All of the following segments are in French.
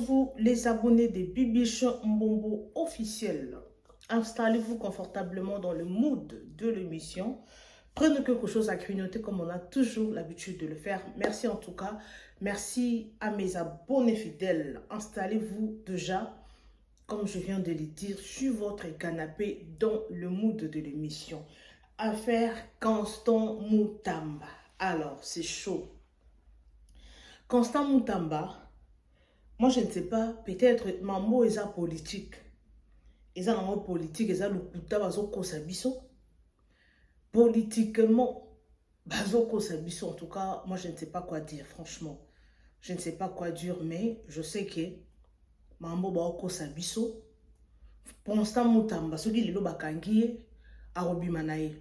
vous les abonnés des Bibiche Mbombo officiels. Installez-vous confortablement dans le mood de l'émission. Prenez quelque chose à grignoter comme on a toujours l'habitude de le faire. Merci en tout cas. Merci à mes abonnés fidèles. Installez-vous déjà, comme je viens de le dire, sur votre canapé dans le mood de l'émission. Affaire Constant Moutamba. Alors, c'est chaud. Constant Moutamba, moi je ne sais pas, peut-être mambo est politique. Ils ont politique, ils ont le kuta bazoko sabiso. Politiquement, bazoko sabiso. En tout cas, moi je ne sais pas quoi dire, franchement. Je ne sais pas quoi dire, mais je sais que mambo bazoko sabiso. Constant Moutamba, celui qui est bakangiye, arobima nae.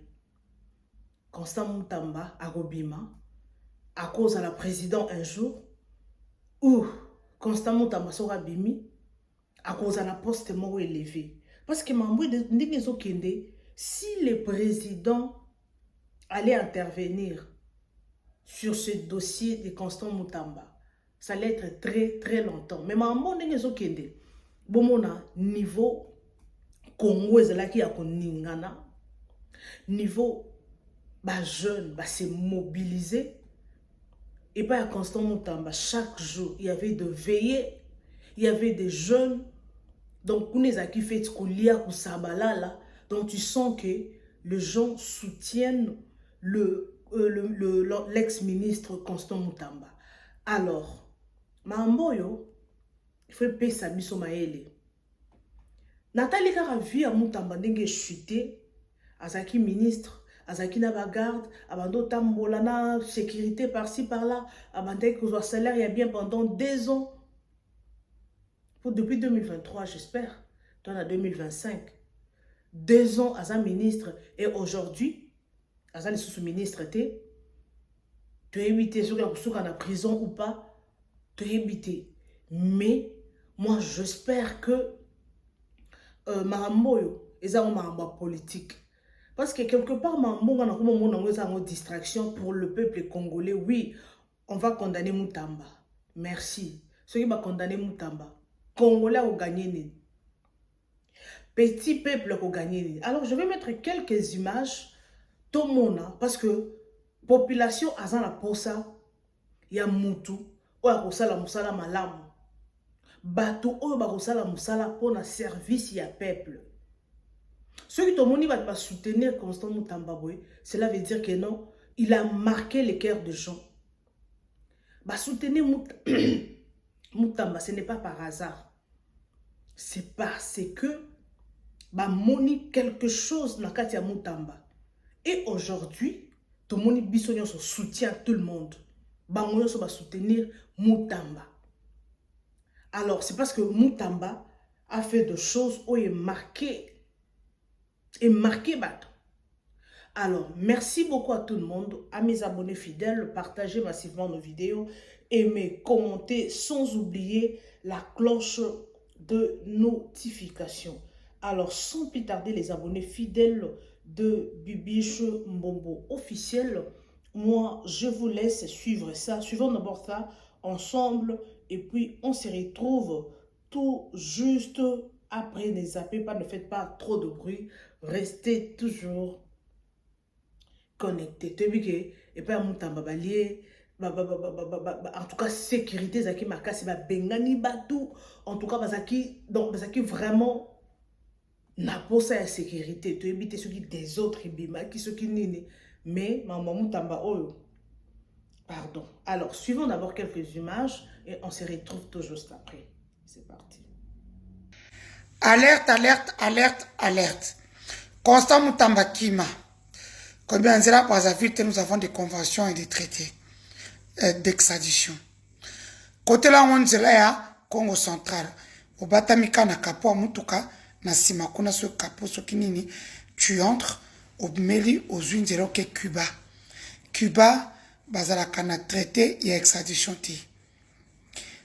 Constant Moutamba, arobima, à cause de la présidente un jour, ou Constant Moutamba sera bimi, à cause de la poste mort élevé. Parce que si le président allait intervenir sur ce dossier de Constant Moutamba, ça allait être très très longtemps. Mais maman n'est kende. Bomona niveau Congo ezalaki ya koningana, niveau ba jeune ba se mobiliser. Et pas à Constant Moutamba, chaque jour il y avait de veillées, il y avait des jeunes. Donc, qui fait donc tu sens que les gens soutiennent l'ex-ministre Constant Moutamba. Alors, Mamboyo, il faut payer sa biso maele. Nathalie Kara vu à Moutamba n'enge chuté, Azaki ministre, Azaki na bagarde, Abando tambolana, sécurité par-ci par-là, Abandé que son salaire il y a bien pendant 2 ans. Depuis 2023, j'espère, dans la 2025, 2 ans à un ministre et aujourd'hui, à un sous-ministre, tu es évité sur la prison ou pas, tu es évité. Mais moi, j'espère que Maramboyo est un maramba politique. Parce que quelque part, Marambo a une distraction pour le peuple congolais. Oui, on va condamner Moutamba. Merci. Ceux qui vont condamner Moutamba. Congolais ont gagné. Petit peuple ont gagné. Alors, je vais mettre quelques images. Tout le monde, parce que population a la posa, il y a Moutou, ou a la musala malam. Bateau, ou a la musala pour un service, il y a peuple. Ceux qui ne vont pas soutenir Constant Moutamba, cela veut dire que non, il a marqué les cœurs des gens. Soutenir Moutamba, ce n'est pas par hasard. C'est parce que moni quelque chose na kati ya Moutamba. Et aujourd'hui, tout le monde bisognon soutient tout le monde. Bangoyo so va soutenir Moutamba. Alors, c'est parce que Moutamba a fait des choses où il est marqué. Bateau. Alors, merci beaucoup à tout le monde, à mes abonnés fidèles, partagez massivement nos vidéos, aimez, commentez, sans oublier la cloche de notification. Alors, sans plus tarder, les abonnés fidèles de Bibiche Mbombo officiel, moi, je vous laisse suivre ça. Suivons d'abord ça ensemble et puis on se retrouve tout juste après. Ne zappez pas, ne faites pas trop de bruit. Restez toujours connectés. Et puis à Moutamba balier. En tout cas, sécurité, Zaki Makasi, Bengani Batou. En tout cas, Zaki vraiment n'a pas sa sécurité. Tu évites ceux qui des autres, ceux qui nini. Mais, Maman Moutamba, oh, pardon. Alors, suivons d'abord quelques images et on se retrouve tout juste après. C'est parti. Alerte, alerte, alerte, alerte. Constant Moutamba Kima. Combien de par la ville, nous avons des conventions et des traités d'extradition. Côté là, on dirait à Congo central. Au Batamika na kapo mutuka na simakuna ce kapo ce kinini. Tu entres au Meli aux unes que Cuba. Cuba, bazalaka na traité et extradition ti.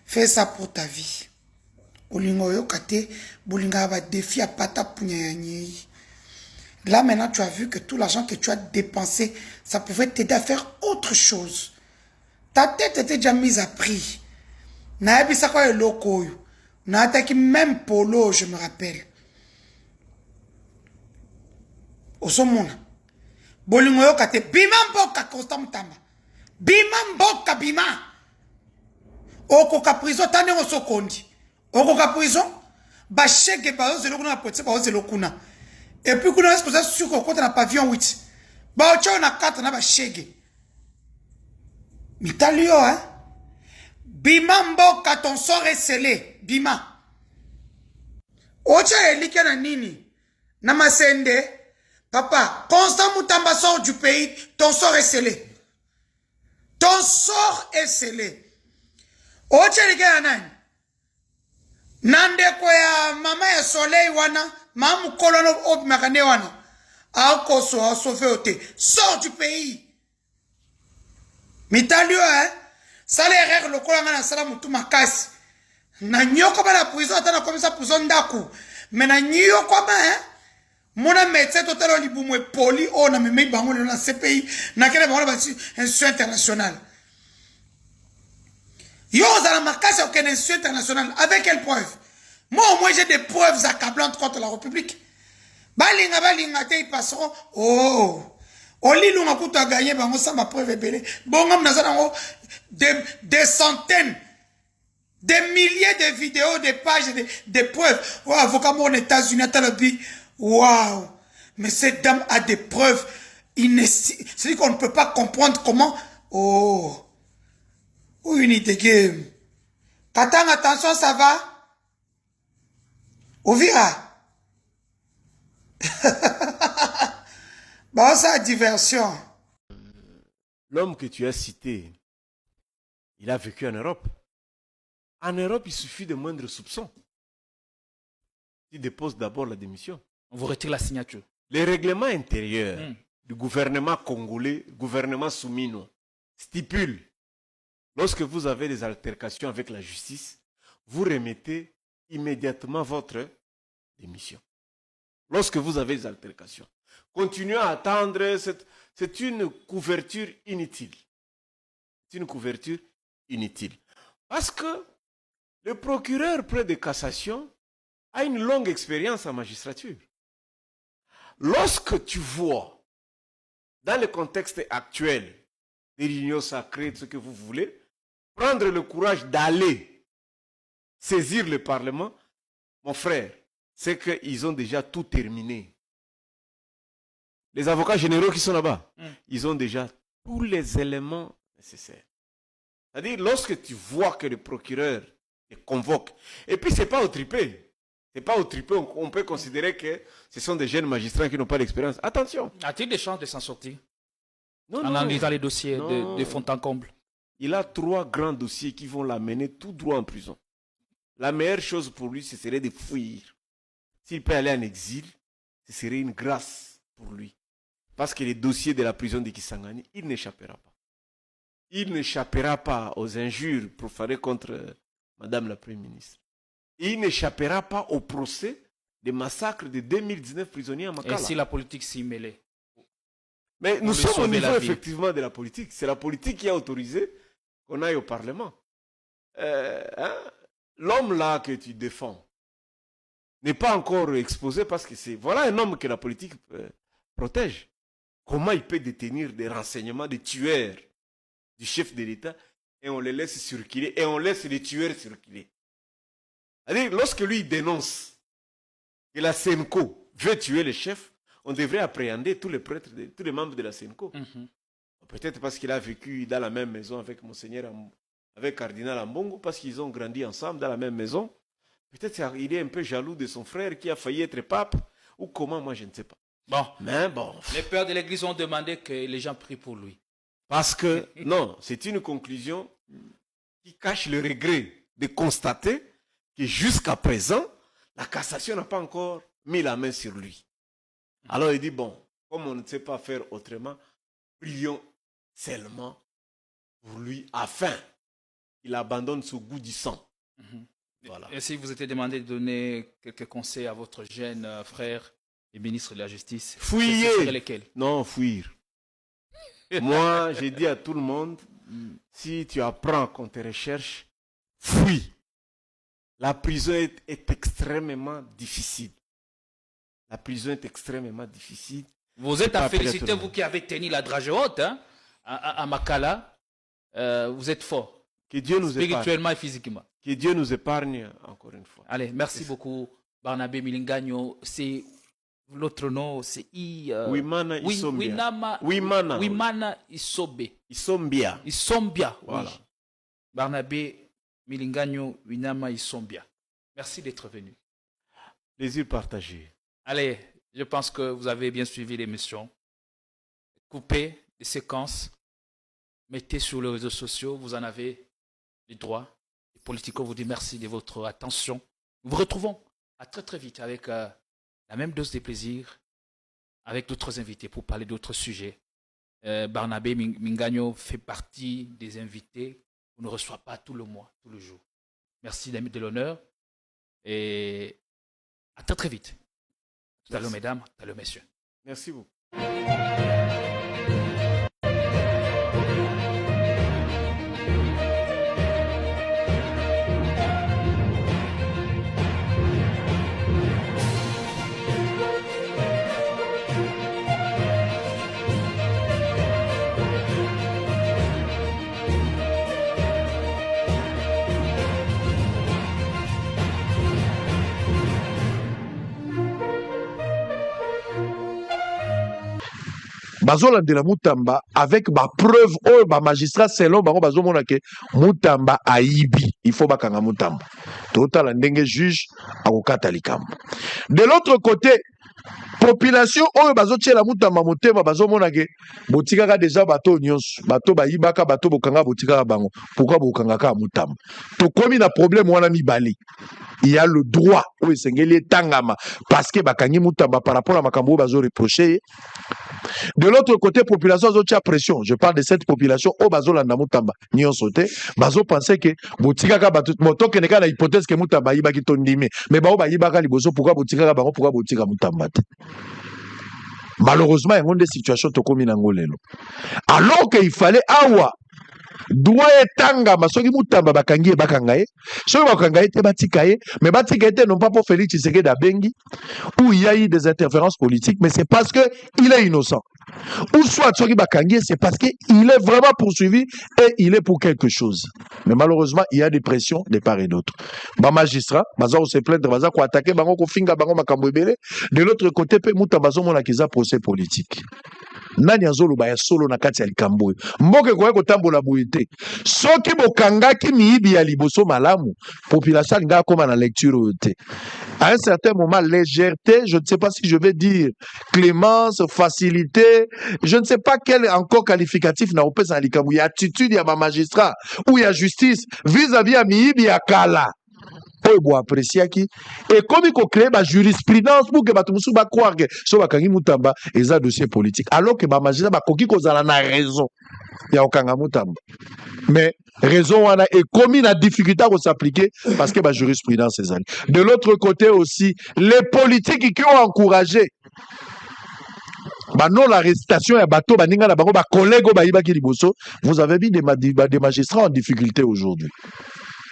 Fais ça pour ta vie. Olingo yo kate bolinga va défi à pata punyanyei. Là maintenant tu as vu que tout l'argent que tu as dépensé, ça pouvait t'aider à faire autre chose. Ta tête était déjà mise à prix. Na ebisa kwa eloko yo. N'attaque même Polo, je me rappelle. Osomona. Bolingo yo kate bima mboka Constant Mutamba. Bima mboka bima. Okoka prison tane osokondi. Okoka prison ba cheke ba ozelo kuna potse ba ozelo kuna. Et puis kuna est-ce que ça sur côté na pavillon 8. Ba ocho na 4 na ba cheke. Mitalio hein. Bima mboka ton sort est scellé. Bima. Ocha elike na nini? Na masende. Papa, Constant Mutamba sort du pays, ton sort est scellé. Ton sort est scellé. Ocha elike na nani? Nande ya mama ya soleil wana, mamu kolono ob makane wana. Aokoso, aosofé ote. Sors du pays. Mitalio hein? Sale erreur lokola ngana sala mutu makasi. Na nyoko ba la prison atana comme ça prison ndaku. Mais na nyoko ba hein? Mona médecin total libumu poli o na meme bango na CPI na kele bango ba institution internationale. Yo za la makasi aucune institution internationale avec quelle preuve? Moi j'ai des preuves accablantes contre la République. Balinga te ils passeront. Oh. Oli lunga kuta gagner bango sans ma preuve belé. Bongo mnazana des centaines, des milliers de vidéos, des pages, des preuves. Oh, avocat aux États-Unis, waouh! Mais cette dame a des preuves. C'est-à-dire qu'on ne peut pas comprendre comment. Oh! Où unité game. Katang, attention, ça va? Ouvira. Bah, ça, diversion. L'homme que tu as cité, il a vécu en Europe. En Europe, il suffit de moindres soupçons. Il dépose d'abord la démission. On vous retire la signature. Les règlements intérieurs du gouvernement congolais, gouvernement soumino, stipulent, lorsque vous avez des altercations avec la justice, vous remettez immédiatement votre démission. Lorsque vous avez des altercations. Continuez à attendre, c'est une couverture inutile. C'est une couverture inutile. Parce que le procureur près de cassation a une longue expérience en magistrature. Lorsque tu vois, dans le contexte actuel des réunions sacrées, de ce que vous voulez, prendre le courage d'aller saisir le Parlement, mon frère, c'est qu'ils ont déjà tout terminé. Les avocats généraux qui sont là-bas, ils ont déjà tous les éléments nécessaires. C'est-à-dire, lorsque tu vois que le procureur te convoque, et puis c'est pas au tripé. C'est pas au tripé, on peut considérer que ce sont des jeunes magistrats qui n'ont pas d'expérience. Attention. A-t-il des chances de s'en sortir? Non, en analysant les dossiers de fond en comble. Il a 3 grands dossiers qui vont l'amener tout droit en prison. La meilleure chose pour lui, ce serait de fuir. S'il peut aller en exil, ce serait une grâce pour lui. Parce que les dossiers de la prison de Kisangani, il n'échappera pas. Il n'échappera pas aux injures profanées contre Madame la Première ministre. Il n'échappera pas au procès des massacres de 2019 prisonniers à Makala. Et si la politique s'y mêlait? Mais nous sommes au niveau effectivement de la politique. C'est la politique qui a autorisé qu'on aille au Parlement. L'homme là que tu défends n'est pas encore exposé parce que c'est... Voilà un homme que la politique protège. Comment il peut détenir des renseignements des tueurs du chef de l'État et on les laisse circuler et on laisse les tueurs circuler. C'est-à-dire, lorsque lui dénonce que la Senko veut tuer le chef, on devrait appréhender tous les prêtres, tous les membres de la Senko. Peut-être parce qu'il a vécu dans la même maison avec Monseigneur, avec Cardinal Ambongo, parce qu'ils ont grandi ensemble dans la même maison. Peut-être qu'il est un peu jaloux de son frère qui a failli être pape, ou comment, moi je ne sais pas. Bon. Mais bon. Les pères de l'Église ont demandé que les gens prient pour lui. Parce que, non, c'est une conclusion qui cache le regret de constater que jusqu'à présent, la cassation n'a pas encore mis la main sur lui. Alors il dit, bon, comme on ne sait pas faire autrement, prions seulement pour lui afin qu'il abandonne ce goût du sang. Voilà. Et si vous étiez demandé de donner quelques conseils à votre jeune frère et ministre de la Justice, fuyez. Ce seraient lesquels? Non, fuir. Moi, j'ai dit à tout le monde, si tu apprends qu'on te recherche, fuis. La prison est extrêmement difficile. La prison est extrêmement difficile. Vous êtes à féliciter, vous qui avez tenu la dragée haute hein, à Makala. Vous êtes fort. Que Dieu nous spirituellement et physiquement. Que Dieu nous épargne encore une fois. Allez, merci beaucoup, Barnabé Milingagno. C'est l'autre nom, c'est Wimana Isombia. Wimana Isobe. Isombia. Voilà. Oui. Barnabé Milingagno, Winama Isombia. Merci d'être venu. Plaisir partagé. Allez, je pense que vous avez bien suivi l'émission. Coupez les séquences, mettez sur les réseaux sociaux, vous en avez les droits. Les Politico vous dit merci de votre attention. Nous vous retrouvons à très très vite avec la même dose de plaisir, avec d'autres invités pour parler d'autres sujets. Barnabé Milingagno fait partie des invités qu'on ne reçoit pas tout le mois, tout le jour. Merci de l'honneur et à très très vite. Tout à l'heure, mesdames, tout à l'heure, messieurs. Merci beaucoup. bazolandela Mutamba avec ba preuve oyo ba magistrat selon bango bazomona ke Mutamba aibi, il faut bakanga Mutamba totala ndenge juge akokata likambo. De l'autre côté, population oyo bazotiela Mutamba motema bazomona ke botikaka déjà bato nyonso, bato bayibaka, bato bokanga botikaka bango, pourquoi bokanga ka Mutamba? Tokomi na problème wana mibali. Il y a le droit oyo esengeli etangama parce que bakangi Mutamba par rapport à makambo bazo reprocher. De l'autre côté, population a pression. Je parle de cette population au bazolanda Mutamba. Ni on sauté. Bazo pensait que botikaka batu moto keneka na hypothèse que Mutamba yiba ki tondime. Mais bao ba yiba ka liboso pourquoi botikaka bango pourquoi botika Mutamba. Malheureusement, il y a des situations tokomi na ngolelo. Alors qu'il fallait awa droit etanga masoki Mutamba bakangi bakanga ye. Soki bakanga ye te batika ye, mais batika ye non pas pour Félix Tshisekedi Abengi où il y a eu des interférences politiques, mais c'est parce que il est innocent. Ou soit soki bakangi c'est parce que il est vraiment poursuivi et il est pour quelque chose. Mais malheureusement, il y a des pressions de part et d'autre. Ba magistrat, baza se plaindre, baza ko attaquer bango ko finga bango makambo ebele. De l'autre côté, pe Mutamba zomona kiza procès politique. Nani azoloba ya solo na kati ya likambo oyo mboke koye kotambola boye te soki bokangaki miyibi ya liboso malamu population alinga koma na lecture oyo te. À un certain moment, légèreté, je ne sais pas si je vais dire clémence, facilité, je ne sais pas quel encore qualificatif na opesa na likambo ya attitude ya ba magistrat ou ya justice vis-à-vis ya miyibi ya kala oyo bo appréciaki et comme il crée ba jurisprudence pour que bato musu ba croire que so bakangi Mutamba eza dossier politique alors que ba magistrat ba koki kozala na raison ya okanga Mutamba mais raison wana et comme la difficulté à s'appliquer parce que ba jurisprudence ezali. De l'autre côté aussi les politiques qui ont encouragé non l'arrestation ya bato baninga na bango ba collègue ba yibaki liboso, vous avez vu des magistrats en difficulté aujourd'hui.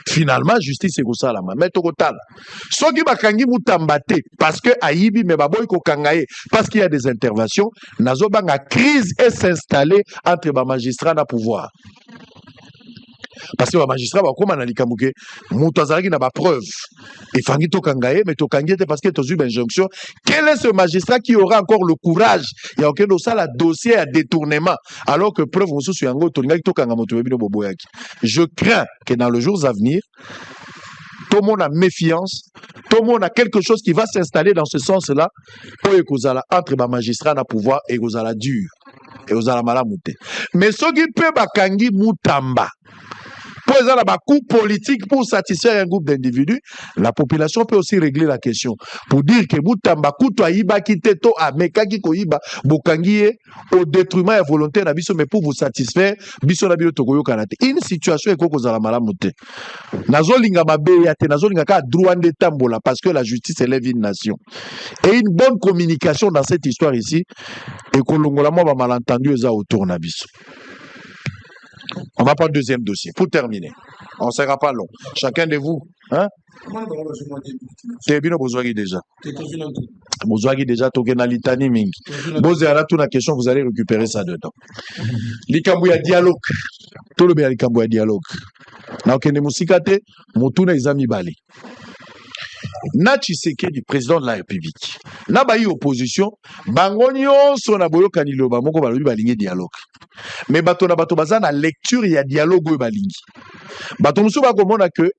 Finalement, justice est ça la main. Mais total. Ceux qui bakangi Mutamba te parce que Aïbi mais baboy ko kangaye parce qu'il y a des interventions, nazo banga crise est s'installer entre ba magistrats na pouvoir. Parce que les magistrats vont comme analyser mutu azalaki na ba preuve et fangi to kangaye mais to kangi te parce que to eu injonction. Quel est ce magistrat qui aura encore le courage il y a aucun ça dossier à détournement alors que preuve musu sur yango to ngaki to kanga mutu bebino boboyaki. Je crains que dans les jours à venir tout le monde a méfiance, tout le monde a quelque chose qui va s'installer dans ce sens-là pour ekozala entre ba magistrats na pouvoir et ekozala dur et ekozala malamu te. Mais ce qui peut bakangi Mutamba pour un coup politique pour satisfaire un groupe d'individus, la population peut aussi régler la question. Pour dire que Mutamba kuto ayiba kiteto ameka ki koyiba bokangi au détriment et volontaire na biso mais pour vous satisfaire biso na bilo tokoyo kanate. Une situation ekoko za la malamu te. Nazolinga mabe ya te nazolinga ka droit de tambola parce que la justice élève une nation. Et une bonne communication dans cette histoire ici et kolongola mo ba malentendu eza autour na biso. On va prendre deuxième dossier. Pour terminer, on ne sera pas long. Chacun de vous, hein? Tebino Bozwagi déjà. Bozwagi déjà, Tokena Litani Mingi. Bozera, toute la question, vous allez récupérer ça dedans. Likambouya dialogue. Tout le bien Likambouya dialogue. Na okende musikate, mutuna izami bali. Na Tshisekedi, président de la République. Na bayi opposition, bango nyonso na boyoka liloba moko balobi balingi dialogue. Mais bato na bato baza na lecture ya dialogue oyo balingi. Bato musu bakomona que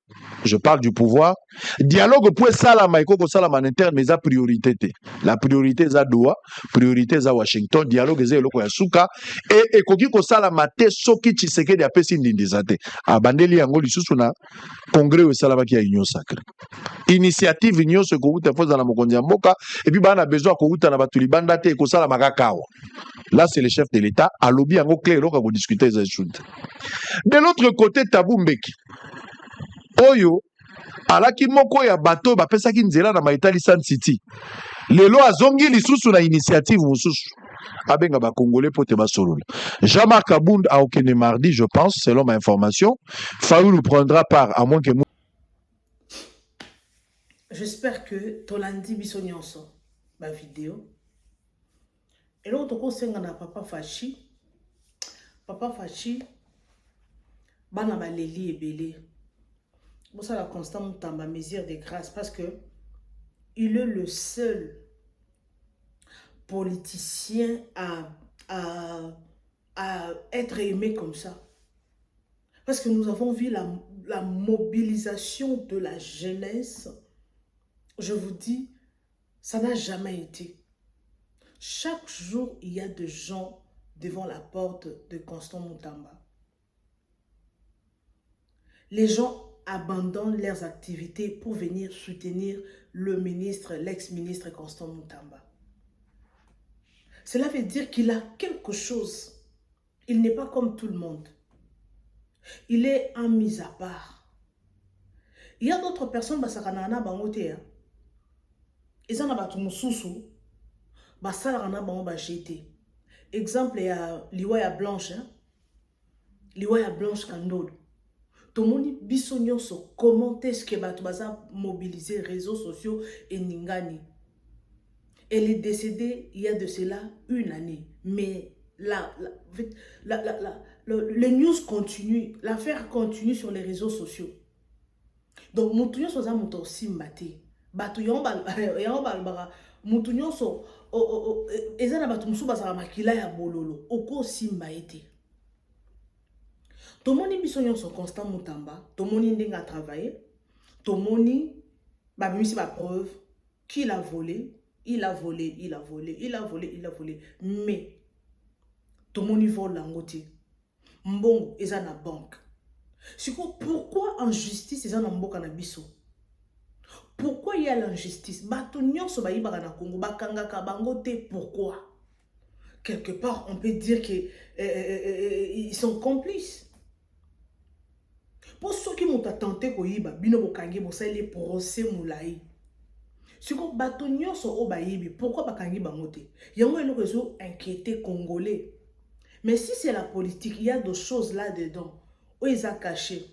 je parle du pouvoir, dialogue pour salama eko salama en interne mais za priorité te. La priorité za Doha, priorité za Washington, dialogue za eloko ya suka et ekoki ko salama te soki Tshisekedi apesi ndindiza te. Abandeli yango lisusu na congrès o salama ki ya union sacrée. Initiative nyonso ekouta foza na mokonzi ya mboka et puis bana besoin kouta na batu libanda te ko salama kakawa. Là c'est le chef de l'État alobi yango clair eloko ko discuter za chute. De l'autre côté Thabo Mbeki oyo alaki moko ya bato bapesaki nzela na Maitali Sun City lelo azongi lisusu na initiative mususu abenga ba congolais pote basolola. Jean-Marc Abound a okene mardi je pense selon ma information. Faoulou prendra part à moins que j'espère que tolandi biso nyonso ba vidéo et là toko senga na papa Fachi bana baleli ebele. Bon, ça la Constant Moutamba mesure de grâce parce que il est le seul politicien à être aimé comme ça. Parce que nous avons vu la mobilisation de la jeunesse. Je vous dis, ça n'a jamais été. Chaque jour, il y a des gens devant la porte de Constant Moutamba. Les gens abandonnent leurs activités pour venir soutenir le ministre, l'ex-ministre Constant Moutamba. Cela veut dire qu'il a quelque chose. Il n'est pas comme tout le monde. Il est un mis à part. Il y a d'autres personnes, basakanana bangote, ils en ont battu mususu, basakanana bango ba jeté. Exemple, il y a Liwaya Blanche, Liwaya Blanche Kandolo. Tout le monde bisognon sur comment est-ce que Batoubaza mobilisé les réseaux sociaux et Ningani. Elle est décédée il y a de cela une année. Mais les news continuent, l'affaire continue sur les réseaux sociaux. Donc, Moutounion soza mouton simbate. Batouyon balbara. Moutounion so ezana batumusu basara makila ya bololo. Oko simbaete. Tomoni bisognon son Constant Moutamba, tomoni ndenge a travaillé, tomoni babimisi ba preuve qu'il a volé, il a volé, il a volé, il a volé, il a volé. Mais tomoni vole langote. Mbongo eza na banque. Pourquoi en justice eza na mboka na biso? Pourquoi il y a l'injustice? Bato nyonso ba yibaka na Congo bakangaka bangote pourquoi? Quelque part on peut dire que ils sont complices. Pour ceux qui m'ont tenté koyiba bino bokangi bosali procès moulayi. Siko bato nyonso o bayibi pourquoi bakangi bangote? Yango eloko ezo inquiéter congolais. Mais si c'est la politique, il y a des choses là-dedans. Où ils ont caché.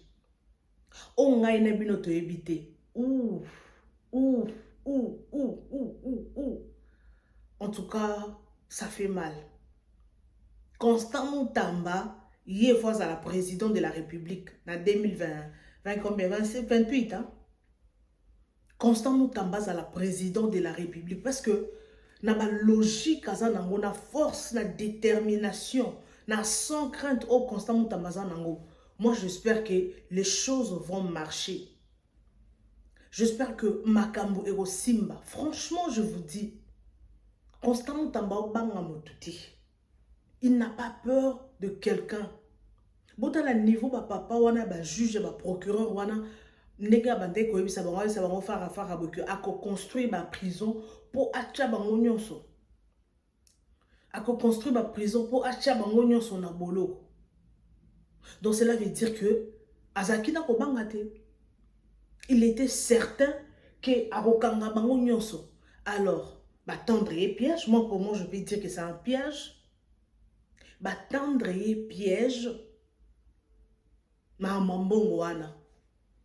On a une bino to éviter. En tout cas, ça fait mal. Constant Moutamba, hier fois à la présidente de la République, en 2020, 28, hein? Constant Moutamba à la présidente de la République, parce que na ba logique, na force, na détermination, na sans crainte au Constant Moutamba nango. Moi, j'espère que les choses vont marcher. J'espère que Makambo et Simba, franchement, je vous dis, Constant Moutamba banga motuti. Il n'a pas peur de quelqu'un. Bon, à la niveau, papa, wana, ba juge, ba procureur, wana, nega bande ko yebisa bango ça va faire aboke ako construire ba prison pour acha bango nyonso. Ako construire ba prison pour acha bango nyonso na boloko. Donc cela veut dire que Azakina ko bangate. Il était certain que abokanga bango nyonso. Alors, ba tendre et piège, moi pour moi je peux dire que c'est un piège. Ba tendre et piège na mambongo wana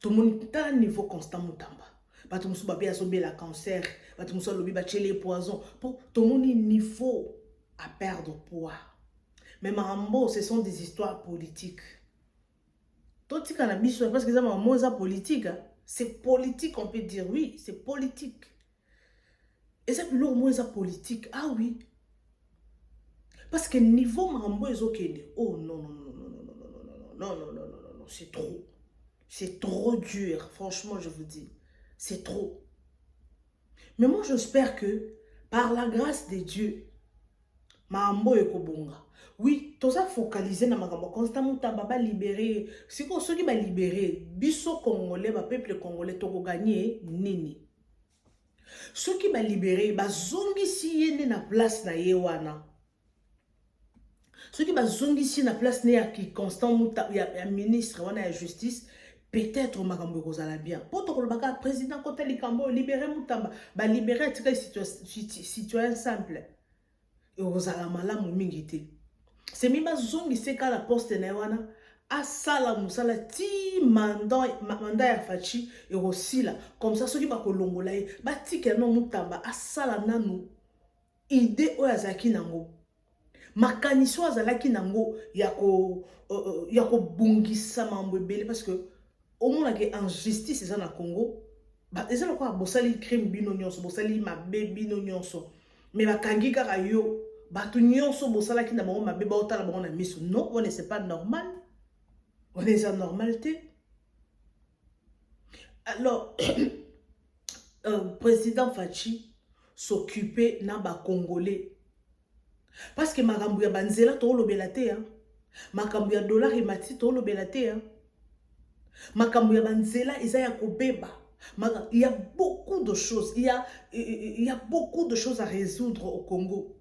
tomoni tala niveau Constant Mutamba bato mosusu babe azobela cancer bato mosusu alobi batieli poison po tomoni niveau à perdre poids. Mais marambo ce sont des histoires politiques. Totika na biso parce que ça maman ça politique, c'est politique, on peut dire oui, c'est politique. Et ça plus lourd moins ça politique. Ah oui. Parce que niveau marambo ezokende. Oh non non non non non non non non non non non non, c'est trop. C'est trop dur, franchement, je vous dis. C'est trop. Mais moi, j'espère que, par la grâce de Dieu, marambo ekobonga. Oui, tout ça focalisé na makambo Constant Mutamba ba libérer. Si ko ceux qui ba libérer, biso congolais, ba peuple congolais to gagner nini. Ceux qui ba libérer, ba zongi si yene na place na yewana. Ceux qui ba zongi si na place na ki Constant Mutamba ya ministre wana ya justice, peut-être makambo kozala bien. Poto kolobaka président kota likambo libérer Mutamba, ba libérer tika citoyen simple. Et kozala malamu mingi te. C'est même zongi seka la poste na wana asala musala ti mandat ya fachi et aussi là comme ça ceux qui ba kolongola ba tika no Mutamba asala nanu idée oyazaki nango makaniso azalaki nango ya ko bungisa mambo ebele parce que au moins la injustice eza na Congo ba eza lokwa bosali crime bino nyonso bosali mabe bino nyonso mais bakangi kaka yo batu nyonso bosala ki na bango mabe ba otala bango na miso. Non, on ne c'est pas normal. On est en normalité. Alors président Fachi s'occuper na ba congolais parce que makambo ya banzela to lobela te hein, makambo ya dollar et mati to lobela te hein, makambo ya banzela eza ya kobeba. Il y a beaucoup de choses, il y a beaucoup de choses à résoudre au Congo.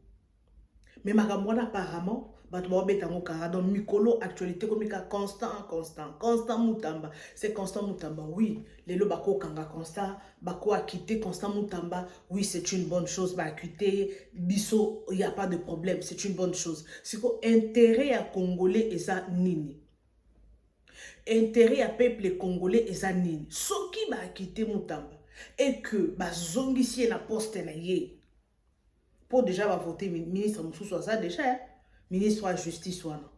Mais makambo apparemment bato ba betango kara dans mikolo actualité comme Constant Mutamba, c'est Constant Mutamba. Oui, les lo bako kanga Constant bako a quitté Constant Mutamba. Oui, c'est une bonne chose, ba quitter biso, il y a pas de problème, c'est une bonne chose. C'est quoi intérêt à congolais et ça nini. Intérêt à peuple congolais et ça nini. Ce qui va quitter Mutamba et que ba zongisi na poste na ye. Pour déjà va voter ministre Moussou ça déjà hein? Ministre de la justice wana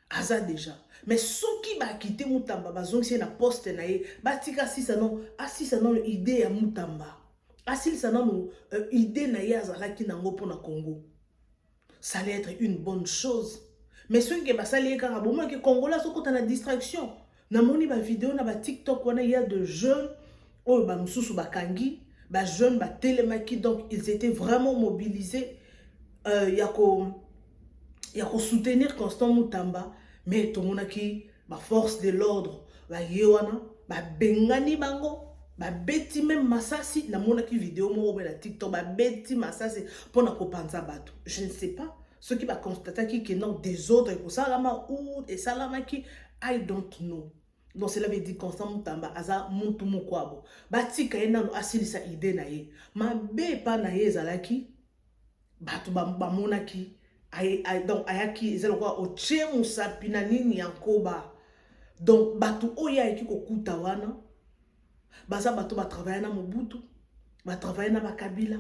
aza déjà mais ceux qui va quitter Mutamba bazong c'est na poste na ye batika si ça non idée ya Mutamba asil ça non idée na ye azalaki nango pour na Congo ça allait être une bonne chose mais ceux qui va salir car bon que Congolais sont contre la distraction na moni ba vidéo na ba TikTok wana il y a de jeunes oh ba Moussou bakangi ba jeunes ba télémaki donc ils étaient vraiment mobilisés ya ko soutenir Constant Mutamba mais tout monde qui ba force de l'ordre ba yewana ba bengani bango ba beti même masasi na mona ki vidéo mo na TikTok ba beti masasi pour na ko panza bato je ne sais pas ceux qui va constater qui non des autres pour salama ou et salama qui I don't know. Donc cela veut dire Constant Mutamba aza muntu mukwabo batika ena no asilisa idée na ye mabe pa na ye zalaki batu ba monaki donc ayaki ezelo kwa oche musapina nini yankoba donc batu oya eki kokuta wana baza batu ba travailler na Mobutu ba travailler na Bakabila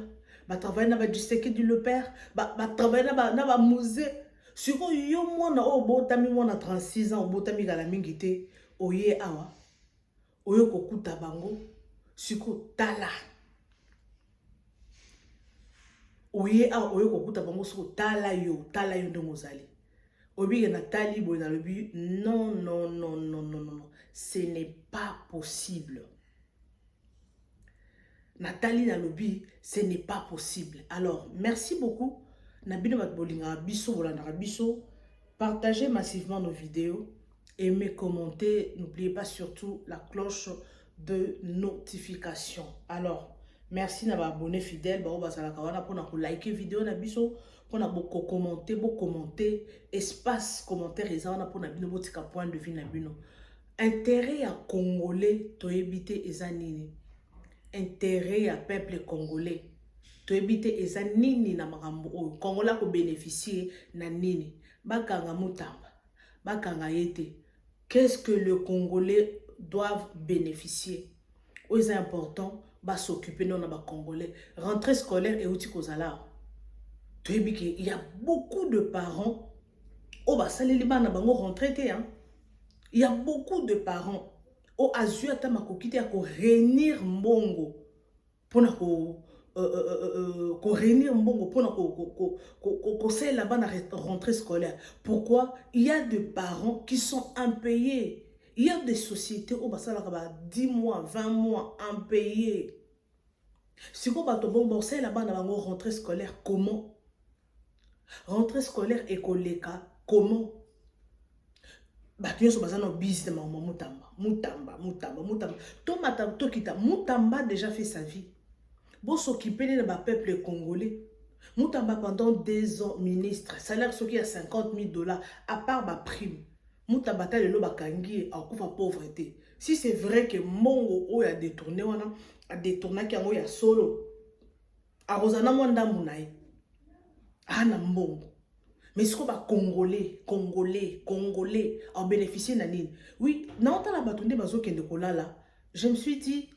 ba travailler na ba Tshisekedi le père ba travailler na ba musée siko yo mona o botami mona 36 ans botami kala mingi te oye awa oyo kokuta bango siko tala oye awa oyo kokuta bango siko tala yo ndongo zali obi na tali boy na lobi non non non non non non ce n'est pas possible. Nathalie na lobi ce n'est pas possible. Alors merci beaucoup nabino bat bolinga biso bolanda biso, partagez massivement nos vidéos. Aimez, commentez, n'oubliez pas surtout la cloche de notification. Alors, merci d'avoir abonné fidèle. Pour liker vidéo na biso, pour commenter, espace commentaire et pour na point de vue na bino. Intérêt à Congolais to éviter ezanini. Intérêt à peuple congolais to éviter ezanini na makambo Congolais ko bénéficier na nini. Bakanga Mutamba, bakanga yete. qu'est-ce que le Congolais doivent bénéficier? C'est important, bah s'occuper non ba Congolais. Rentrée scolaire et outil kozala. Tu sais il y a beaucoup de parents au bah saleli bana bango rentrée hein. Il y a beaucoup de parents au azu ata makokite ya ko réunir mbongo pona ko réunir mbongo pona ko c'est là-bas na rentrée scolaire. Pourquoi? Il y a des parents qui sont impayés. Il y a des sociétés où ça là 10 mois, 20 mois impayés. Si vous avez bon c'est là-bas na bango rentrée scolaire comment? Rentrée scolaire écoleka comment? Batyo so bazana business de maman mutamba. To kita mutamba déjà fait sa vie. Bon s'occuper de ma peuple congolais. Mutamba pendant 2 ans ministre, salaire ce qui a $50,000 à part ma prime. Mutamba ta lelo bakangi a kufa pauvreté. Si c'est vrai que mongo o a détourné wana a détourné ki yango ya solo. A rozana mwanda munaye. Ana mbongo. Mais ce qu'on va Congolais en bénéficier nanine. Oui, non la batonde bazo kende kolala. Je me suis dit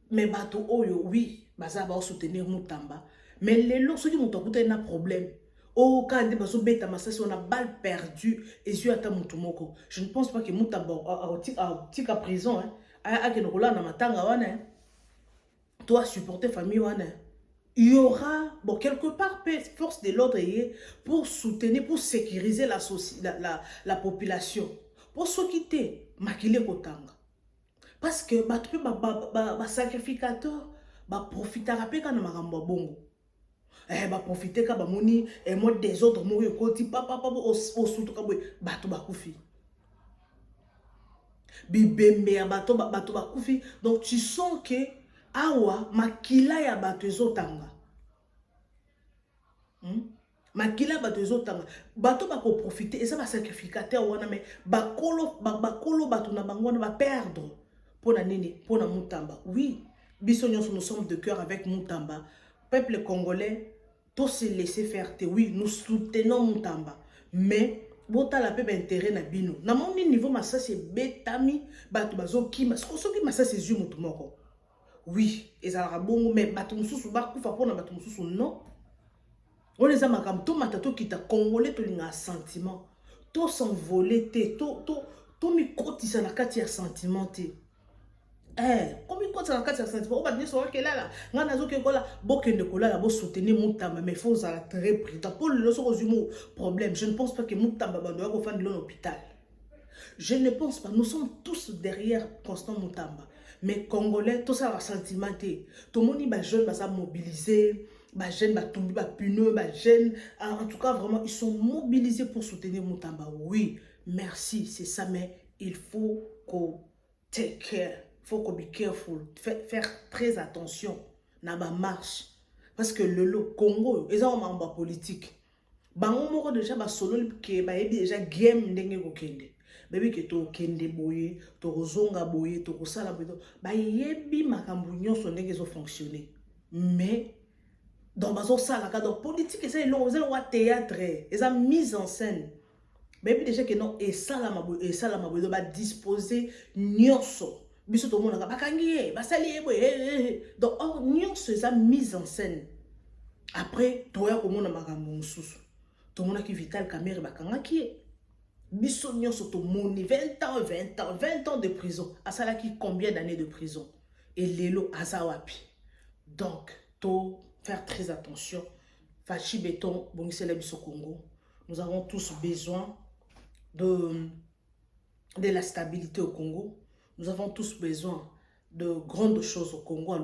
mais bato oyo oui, baza ba soutenir Mutamba. Mais les lots ceux qui m'ont apporté un problème. Oh quand des bazo beta masasi on a balle perdue et yeux ata mutumoko. Je ne pense pas que Mutamba a tika prison hein. A kende kolala na matanga wana. Toi supporter famille wana. Il y aura, bon, quelque part, force de l'ordre pour soutenir, pour sécuriser la population. Pour se quitter, makile kotanga. Parce que, sacrificateur, profiter rappeler quand on bongo. Profiter quand moni, et moi des autres, moi, koti, papa, au soutou, bato bakoufi. Bibembe, bato bakoufi. Donc, tu sens que, awa makila ya bato ezotanga makila bato ezotanga bato bako profiter et ça va sacrificateur wana mais bakolo bato na bango na ba perdre pona nini pona Mutamba. Oui, biso nyonso nous sommes de cœur avec Mutamba. Peuple congolais, tout se laisser faire. Oui, nous soutenons Mutamba, mais bota la peuple intérêt na bino na mon niveau massa c'est betami bato bazo kima soki massa c'est zu mutu moko. Oui, et ça bon mais batumsusu ba kufa pona batumsusu non. On les a makam to matato kita congolais to linga sentiment. To s'envoler te to mi kotisa na kati ya sentiment te. Comme il kotisa na kati ya sentiment, o ba ni so ke là. Nga nazo ke kola bokende kola la bo soutenir Mutamba mais faut ça très prudent. Pour le so kozumo problème, je ne pense pas que Mutamba ba doit ko faire de l'hôpital. Je ne pense pas, nous sommes tous derrière Constant Mutamba. Mais Congolais, tout ça va sentimenter. Tout le monde est jeune, va mobiliser, jeune, va tomber, va puneux, jeune. En tout cas, vraiment, ils sont mobilisés pour soutenir Mutamba. Oui, merci, c'est ça, mais il faut qu'on take care. Il faut qu'on be careful. Faire très attention dans la marche. Parce que le Congo, ils ont un membre politique. Bango déjà, solo qui est déjà game d'engue kokende. Baby que to kende boye, to rozonga boye, to kosala boye, ba yebi makambu nyonso ndenge zo fonctionner. Mais dans bazo sala cadre politique c'est long, c'est le théâtre, et ça mise en scène. Baby déjà que non et sala maboye ba disposer nyonso. Biso to mona ba kangi ba sali boye. Donc or nyonso ça mise en scène. Après to ya komona makambu mususu. To mona ki Vital Kamerhe ba kanga ki biso nyonso to moni 20 ans de prison. Asala qui combien d'années de prison? Et lelo azawapi. Donc, to faire très attention. Fachi béton, bongisela biso Congo. Nous avons tous besoin de la stabilité au Congo. Nous avons tous besoin de grandes choses au Congo.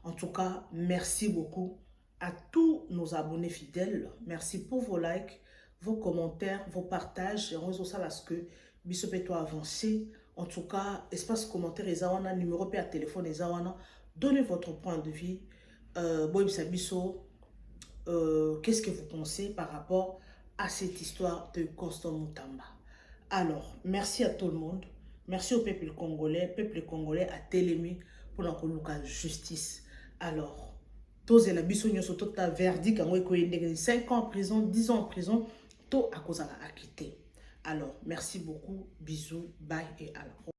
En tout cas, merci beaucoup à tous nos abonnés fidèles. Merci pour vos likes, vos commentaires, vos partages. On réseau ça parce que bisopeto avancé. En tout cas, espace commentaire ezawana, numéro à téléphone ezawana. Donnez votre point de vue. Qu'est-ce que vous pensez par rapport à cette histoire de Constant Mutamba? Alors, merci à tout le monde. Merci au peuple congolais. Peuple congolais a télémi pour la justice. Alors, tous les bisognos sont verdict 5 ans en prison, 10 ans en prison. Tout à cause de la acquitté. Alors, merci beaucoup, bisous, bye et à la prochaine.